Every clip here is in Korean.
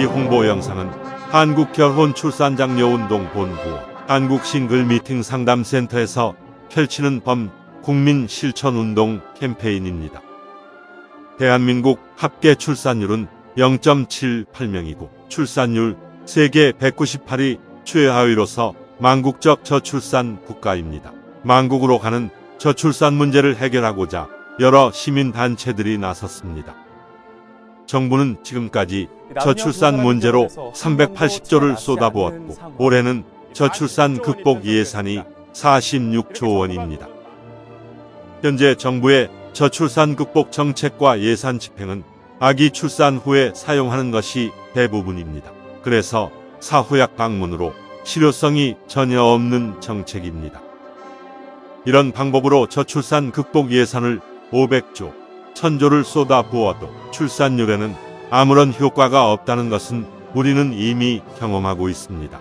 이 홍보 영상은 한국결혼출산장려운동본부 한국싱글미팅 상담센터에서 펼치는 국민 실천운동 캠페인입니다. 대한민국 합계 출산율은 0.78명이고 출산율 세계 198위 최하위로서 망국적 저출산 국가입니다. 망국으로 가는 저출산 문제를 해결하고자 여러 시민단체들이 나섰습니다. 정부는 지금까지 저출산 문제로 380조를 쏟아부었고 올해는 저출산 극복 예산이 46조 원입니다. 현재 정부의 저출산 극복 정책과 예산 집행은 아기 출산 후에 사용하는 것이 대부분입니다. 그래서 사후약 방문으로 실효성이 전혀 없는 정책입니다. 이런 방법으로 저출산 극복 예산을 500조, 1000조를 쏟아부어도 출산율에는 아무런 효과가 없다는 것은 우리는 이미 경험하고 있습니다.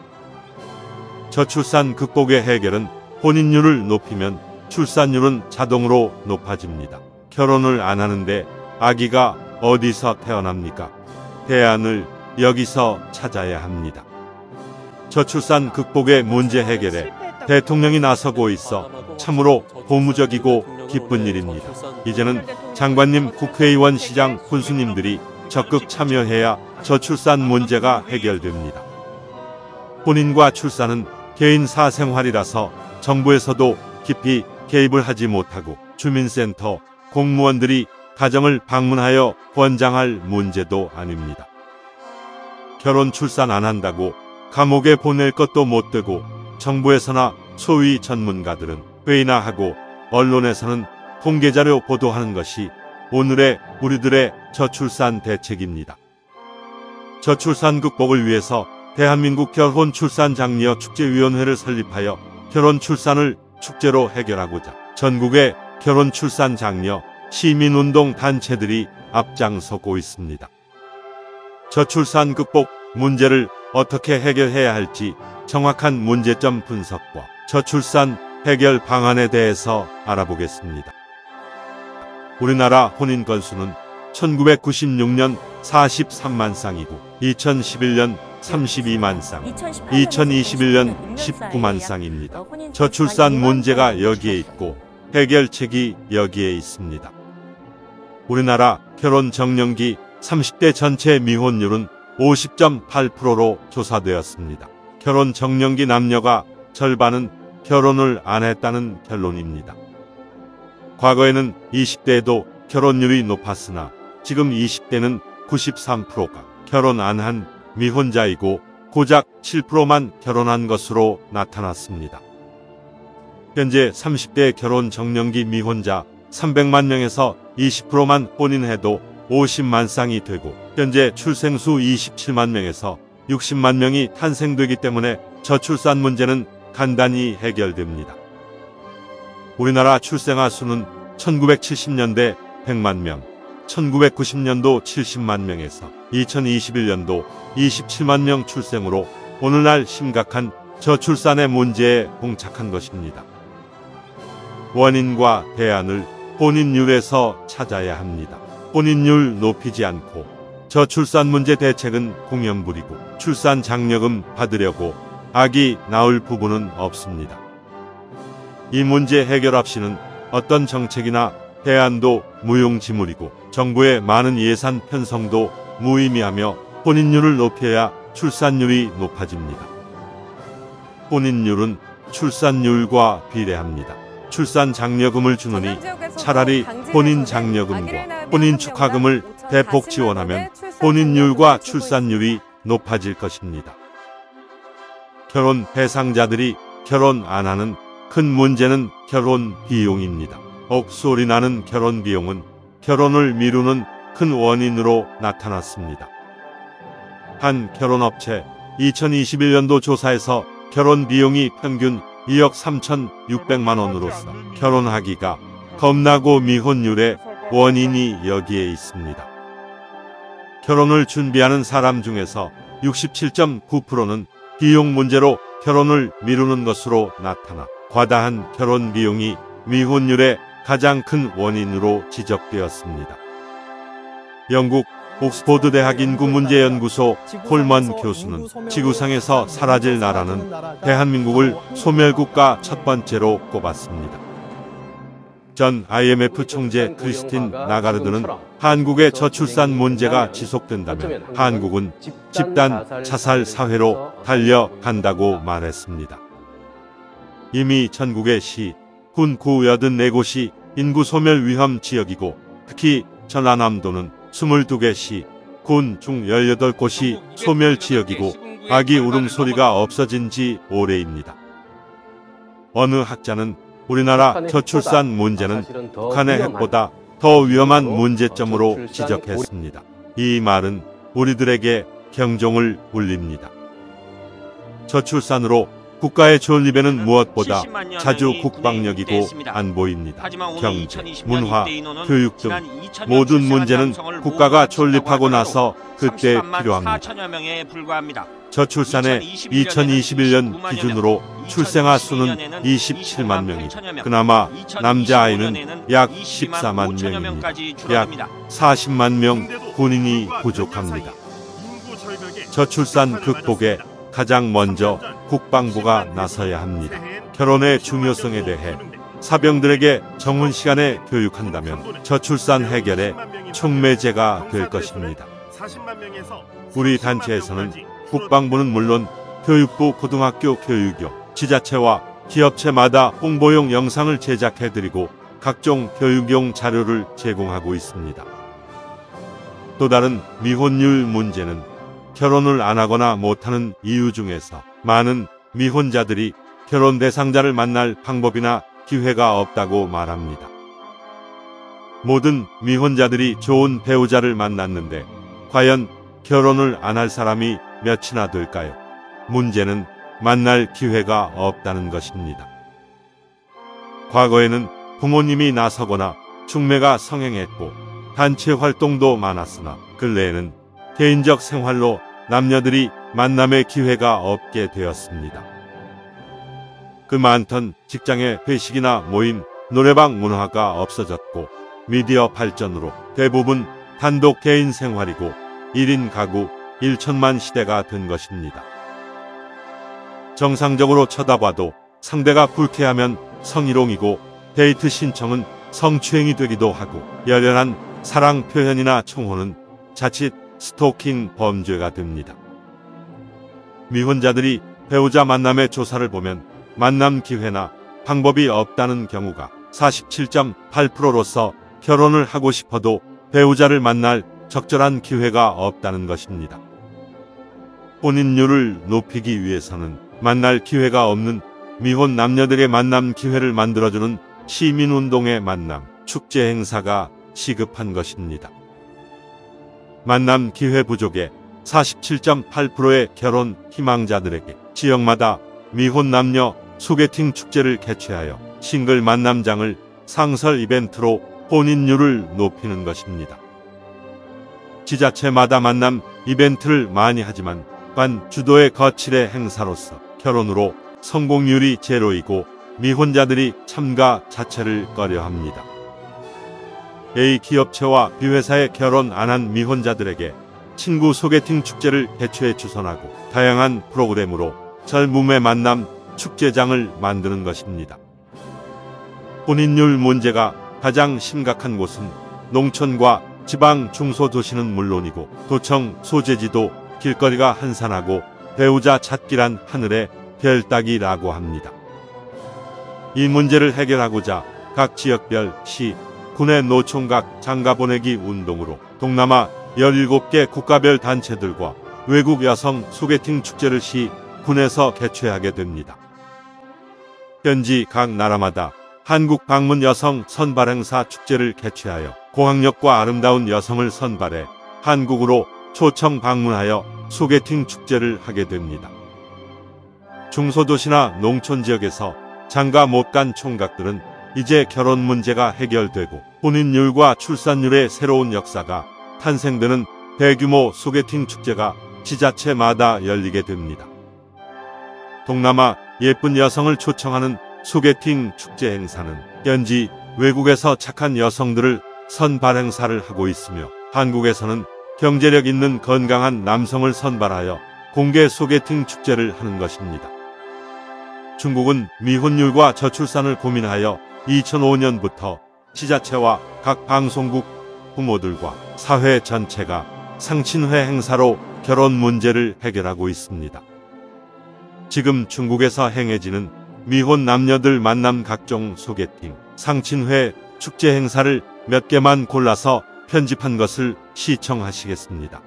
저출산 극복의 해결은 혼인율을 높이면 출산율은 자동으로 높아집니다. 결혼을 안 하는데 아기가 어디서 태어납니까? 대안을 여기서 찾아야 합니다. 저출산 극복의 문제 해결에 대통령이 나서고 있어 참으로 고무적이고 기쁜 일입니다. 이제는 장관님, 국회의원, 시장, 군수님들이 적극 참여해야 저출산 문제가 해결됩니다. 혼인과 출산은 개인 사생활이라서 정부에서도 깊이 개입을 하지 못하고 주민센터, 공무원들이 가정을 방문하여 권장할 문제도 아닙니다. 결혼 출산 안 한다고 감옥에 보낼 것도 못 되고 정부에서나 소위 전문가들은 회의나 하고 언론에서는 통계자료 보도하는 것이 오늘의 우리들의 저출산 대책입니다. 저출산 극복을 위해서 대한민국 결혼출산장려 축제위원회를 설립하여 결혼 출산을 축제로 해결하고자 전국의 결혼출산장려 시민운동 단체들이 앞장서고 있습니다. 저출산 극복 문제를 어떻게 해결해야 할지 정확한 문제점 분석과 저출산 해결 방안에 대해서 알아보겠습니다. 우리나라 혼인 건수는 1996년 43만 쌍이고 2011년 32만 쌍, 2021년 19만 쌍입니다. 저출산 문제가 여기에 있고 해결책이 여기에 있습니다. 우리나라 결혼 정년기 30대 전체 미혼율은 50.8%로 조사되었습니다. 결혼 정년기 남녀가 절반은 결혼을 안 했다는 결론입니다. 과거에는 20대에도 결혼율이 높았으나 지금 20대는 93%가 결혼 안 한 미혼자이고 고작 7%만 결혼한 것으로 나타났습니다. 현재 30대 결혼 정년기 미혼자 300만 명에서 20%만 혼인해도 50만 쌍이 되고 현재 출생수 27만 명에서 60만 명이 탄생되기 때문에 저출산 문제는 간단히 해결됩니다. 우리나라 출생아 수는 1970년대 100만 명, 1990년도 70만 명에서 2021년도 27만 명 출생으로 오늘날 심각한 저출산의 문제에 봉착한 것입니다. 원인과 대안을 혼인율에서 찾아야 합니다. 혼인율 높이지 않고 저출산 문제 대책은 공연부리고 출산 장려금 받으려고 아기 낳을 부부는 없습니다. 이 문제 해결 없이는 어떤 정책이나 대안도 무용지물이고 정부의 많은 예산 편성도 무의미하며 혼인율을 높여야 출산율이 높아집니다. 혼인율은 출산율과 비례합니다. 출산 장려금을 주느니 차라리 혼인 장려금과 혼인 축하금을 대폭 지원하면 혼인율과 출산율이 높아질 것입니다. 결혼 대상자들이 결혼 안 하는 큰 문제는 결혼 비용입니다. 억소리 나는 결혼 비용은 결혼을 미루는 큰 원인으로 나타났습니다. 한 결혼업체 2021년도 조사에서 결혼 비용이 평균 2억 3,600만 원으로서 결혼하기가 겁나고 미혼율의 원인이 여기에 있습니다. 결혼을 준비하는 사람 중에서 67.9%는 비용 문제로 결혼을 미루는 것으로 나타나 과다한 결혼 비용이 미혼율의 가장 큰 원인으로 지적되었습니다. 영국 옥스포드 대학 인구문제연구소 콜먼 교수는 지구상에서 사라질 나라는 대한민국을 소멸국가 첫 번째로 꼽았습니다. 전 IMF 총재 크리스틴 나가르드는 한국의 저출산 문제가 지속된다면 한국은 집단 자살 사회로 달려간다고 말했습니다. 이미 전국의 시, 군 구 84곳이 인구 소멸 위험 지역이고 특히 전라남도는 22개 시, 군 중 18곳이 소멸 지역이고 아기 울음소리가 없어진 지 오래입니다. 어느 학자는 우리나라 저출산 문제는 북한의 핵보다 더 위험한 문제점으로 지적했습니다. 이 말은 우리들에게 경종을 울립니다. 저출산으로 국가의 존립에는 무엇보다 자주 국방력이고 안보입니다. 경제, 문화, 교육 등 모든 문제는 국가가 존립하고 나서 그때 필요합니다. 저출산의 2021년 기준으로 출생아 수는 27만 명이, 그나마 남자아이는 약 14만 명입니다. 약 40만 명 군인이 부족합니다. 저출산 극복에 가장 먼저 국방부가 나서야 합니다. 결혼의 중요성에 대해 사병들에게 정훈 시간에 교육한다면 저출산 해결의 촉매제가 될 것입니다. 우리 단체에서는 국방부는 물론 교육부, 고등학교 교육교, 지자체와 기업체마다 홍보용 영상을 제작해드리고 각종 교육용 자료를 제공하고 있습니다. 또 다른 미혼율 문제는 결혼을 안 하거나 못하는 이유 중에서 많은 미혼자들이 결혼 대상자를 만날 방법이나 기회가 없다고 말합니다. 모든 미혼자들이 좋은 배우자를 만났는데 과연 결혼을 안 할 사람이 몇이나 될까요? 문제는 만날 기회가 없다는 것입니다. 과거에는 부모님이 나서거나 중매가 성행했고 단체 활동도 많았으나 근래에는 개인적 생활로 남녀들이 만남의 기회가 없게 되었습니다. 그 많던 직장의 회식이나 모임, 노래방 문화가 없어졌고 미디어 발전으로 대부분 단독 개인 생활이고 1인 가구 1천만 시대가 된 것입니다. 정상적으로 쳐다봐도 상대가 불쾌하면 성희롱이고 데이트 신청은 성추행이 되기도 하고 열렬한 사랑 표현이나 청혼은 자칫 스토킹 범죄가 됩니다. 미혼자들이 배우자 만남의 조사를 보면 만남 기회나 방법이 없다는 경우가 47.8%로서 결혼을 하고 싶어도 배우자를 만날 적절한 기회가 없다는 것입니다. 혼인율을 높이기 위해서는 만날 기회가 없는 미혼 남녀들의 만남 기회를 만들어주는 시민운동의 만남, 축제 행사가 시급한 것입니다. 만남 기회 부족에 47.8%의 결혼 희망자들에게 지역마다 미혼 남녀 소개팅 축제를 개최하여 싱글 만남장을 상설 이벤트로 혼인율을 높이는 것입니다. 지자체마다 만남 이벤트를 많이 하지만 관 주도의 거칠의 행사로서 결혼으로 성공률이 제로이고 미혼자들이 참가 자체를 꺼려합니다. A 기업체와 B회사에 결혼 안 한 미혼자들에게 친구 소개팅 축제를 개최해 주선하고 다양한 프로그램으로 젊음의 만남 축제장을 만드는 것입니다. 혼인율 문제가 가장 심각한 곳은 농촌과 지방 중소도시는 물론이고 도청 소재지도 길거리가 한산하고 배우자 찾기란 하늘의 별 따기라고 합니다. 이 문제를 해결하고자 각 지역별 시, 군의 노총각 장가보내기 운동으로 동남아 17개 국가별 단체들과 외국 여성 소개팅 축제를 시, 군에서 개최하게 됩니다. 현지 각 나라마다 한국 방문 여성 선발 행사 축제를 개최하여 고학력과 아름다운 여성을 선발해 한국으로 초청 방문하여 소개팅 축제를 하게 됩니다. 중소도시나 농촌 지역에서 장가 못 간 총각들은 이제 결혼 문제가 해결되고 혼인율과 출산율의 새로운 역사가 탄생되는 대규모 소개팅 축제가 지자체마다 열리게 됩니다. 동남아 예쁜 여성을 초청하는 소개팅 축제 행사는 현지 외국에서 착한 여성들을 선발 행사를 하고 있으며 한국에서는 경제력 있는 건강한 남성을 선발하여 공개 소개팅 축제를 하는 것입니다. 중국은 미혼율과 저출산을 고민하여 2005년부터 지자체와 각 방송국 부모들과 사회 전체가 상친회 행사로 결혼 문제를 해결하고 있습니다. 지금 중국에서 행해지는 미혼 남녀들 만남 각종 소개팅, 상친회, 축제 행사를 몇 개만 골라서 편집한 것을 시청하시겠습니다.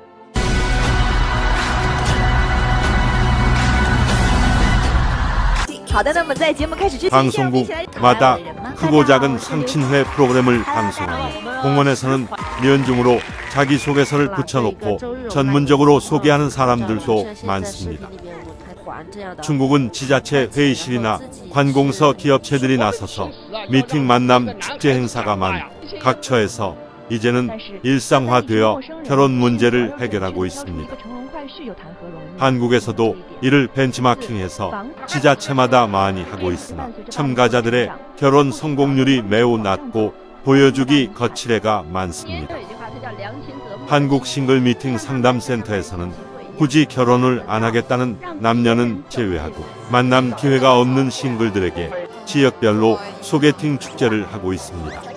방송국마다 크고 작은 상친회 프로그램을 방송하며 공원에서는 면중으로 자기소개서를 붙여놓고 전문적으로 소개하는 사람들도 많습니다. 중국은 지자체 회의실이나 관공서 기업체들이 나서서 미팅 만남 축제 행사가 많은 각 처에서 이제는 일상화되어 결혼 문제를 해결하고 있습니다. 한국에서도 이를 벤치마킹해서 지자체마다 많이 하고 있으나 참가자들의 결혼 성공률이 매우 낮고 보여주기 거칠애가 많습니다. 한국 싱글 미팅 상담센터에서는 굳이 결혼을 안 하겠다는 남녀는 제외하고 만남 기회가 없는 싱글들에게 지역별로 소개팅 축제를 하고 있습니다.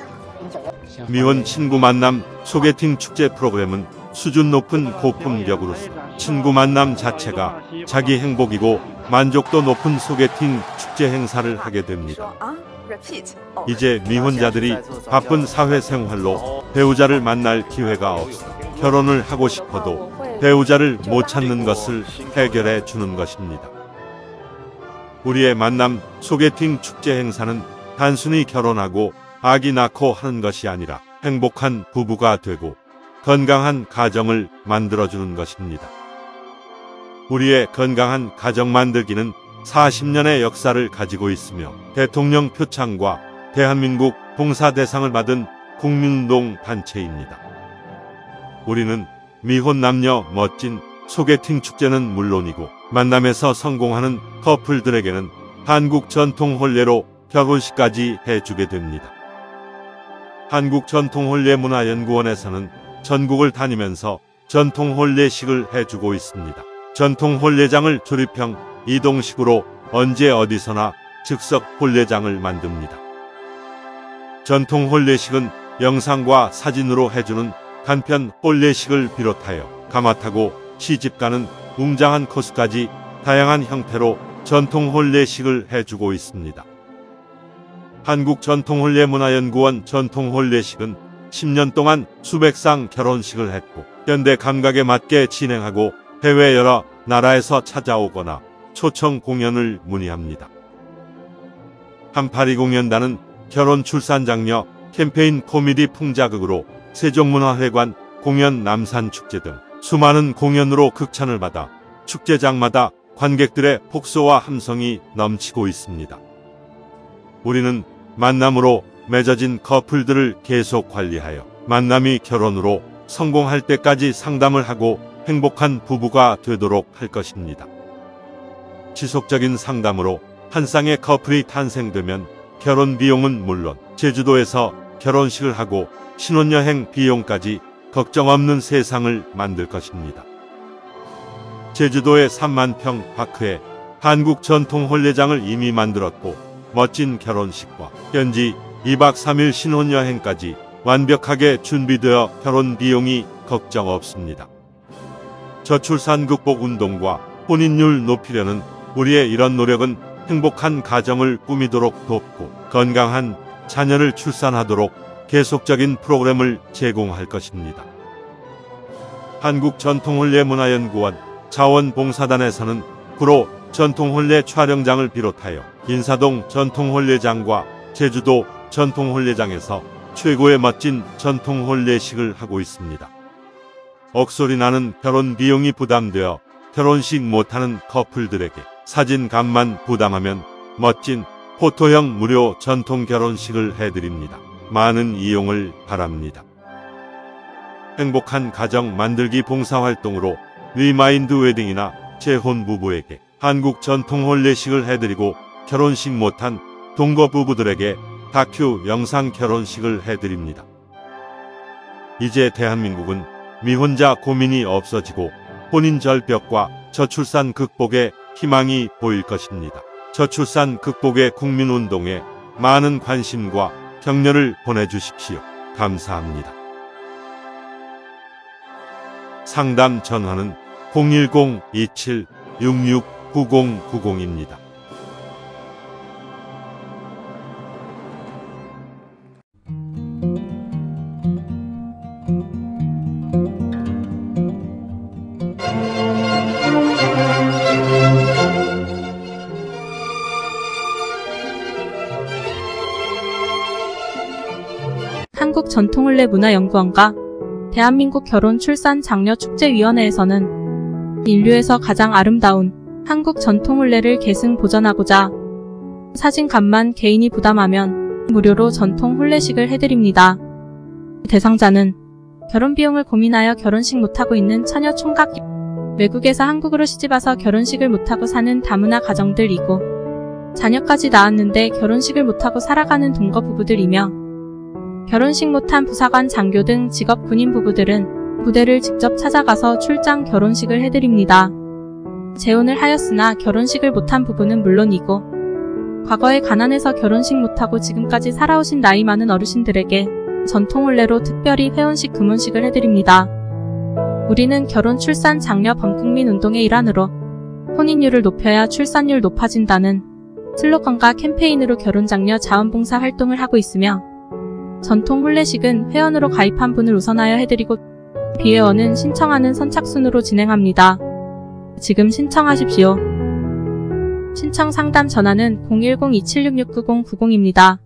미혼 친구 만남 소개팅 축제 프로그램은 수준 높은 고품격으로서 친구 만남 자체가 자기 행복이고 만족도 높은 소개팅 축제 행사를 하게 됩니다. 이제 미혼자들이 바쁜 사회생활로 배우자를 만날 기회가 없어 결혼을 하고 싶어도 배우자를 못 찾는 것을 해결해 주는 것입니다. 우리의 만남 소개팅 축제 행사는 단순히 결혼하고 아기 낳고 하는 것이 아니라 행복한 부부가 되고 건강한 가정을 만들어주는 것입니다. 우리의 건강한 가정 만들기는 40년의 역사를 가지고 있으며 대통령 표창과 대한민국 봉사대상을 받은 국민운동 단체입니다. 우리는 미혼 남녀 멋진 소개팅 축제는 물론이고 만남에서 성공하는 커플들에게는 한국 전통 혼례로 결혼식까지 해주게 됩니다. 한국전통혼례문화연구원에서는 전국을 다니면서 전통혼례식을 해주고 있습니다. 전통혼례장을 조립형 이동식으로 언제 어디서나 즉석 혼례장을 만듭니다. 전통혼례식은 영상과 사진으로 해주는 간편 혼례식을 비롯하여 가마타고 시집가는 웅장한 코스까지 다양한 형태로 전통혼례식을 해주고 있습니다. 한국전통혼례문화연구원 전통혼례식은 10년 동안 수백 상 결혼식을 했고 현대 감각에 맞게 진행하고 해외 여러 나라에서 찾아오거나 초청 공연을 문의합니다. 3820년단은 결혼 출산 장려 캠페인 코미디 풍자극으로 세종문화회관 공연 남산축제 등 수많은 공연으로 극찬을 받아 축제장마다 관객들의 폭소와 함성이 넘치고 있습니다. 우리는 만남으로 맺어진 커플들을 계속 관리하여 만남이 결혼으로 성공할 때까지 상담을 하고 행복한 부부가 되도록 할 것입니다. 지속적인 상담으로 한 쌍의 커플이 탄생되면 결혼 비용은 물론 제주도에서 결혼식을 하고 신혼여행 비용까지 걱정 없는 세상을 만들 것입니다. 제주도의 3만 평 파크에 한국 전통 혼례장을 이미 만들었고 멋진 결혼식과 현지 2박 3일 신혼여행까지 완벽하게 준비되어 결혼 비용이 걱정 없습니다. 저출산 극복 운동과 혼인율 높이려는 우리의 이런 노력은 행복한 가정을 꾸미도록 돕고 건강한 자녀를 출산하도록 계속적인 프로그램을 제공할 것입니다. 한국전통혼례문화연구원 자원봉사단에서는 구로 전통혼례 촬영장을 비롯하여 인사동 전통혼례장과 제주도 전통혼례장에서 최고의 멋진 전통혼례식을 하고 있습니다. 억소리 나는 결혼 비용이 부담되어 결혼식 못하는 커플들에게 사진값만 부담하면 멋진 포토형 무료 전통 결혼식을 해드립니다. 많은 이용을 바랍니다. 행복한 가정 만들기 봉사활동으로 리마인드 웨딩이나 재혼 부부에게 한국 전통 혼례식을 해드리고 결혼식 못한 동거 부부들에게 다큐 영상 결혼식을 해드립니다. 이제 대한민국은 미혼자 고민이 없어지고 혼인 절벽과 저출산 극복에 희망이 보일 것입니다. 저출산 극복의 국민운동에 많은 관심과 격려를 보내주십시오. 감사합니다. 상담 전화는 010-2766-9090입니다. 한국전통혼례문화연구원과 대한민국 결혼 출산 장려축제위원회에서는 인류에서 가장 아름다운 한국 전통혼례를 계승 보존하고자 사진값만 개인이 부담하면 무료로 전통 혼례식을 해드립니다. 대상자는 결혼비용을 고민하여 결혼식 못하고 있는 처녀 총각, 외국에서 한국으로 시집와서 결혼식을 못하고 사는 다문화 가정들이고 자녀까지 낳았는데 결혼식을 못하고 살아가는 동거 부부들이며 결혼식 못한 부사관, 장교 등 직업 군인 부부들은 부대를 직접 찾아가서 출장 결혼식을 해드립니다. 재혼을 하였으나 결혼식을 못한 부부는 물론이고 과거에 가난해서 결혼식 못하고 지금까지 살아오신 나이 많은 어르신들에게 전통혼례로 특별히 회혼식, 금혼식을 해드립니다. 우리는 결혼 출산 장려 범국민 운동의 일환으로 혼인율을 높여야 출산율 높아진다는 슬로건과 캠페인으로 결혼장려 자원봉사 활동을 하고 있으며 전통 혼례식은 회원으로 가입한 분을 우선하여 해드리고 비회원은 신청하는 선착순으로 진행합니다. 지금 신청하십시오. 신청 상담 전화는 010-2766-9090입니다.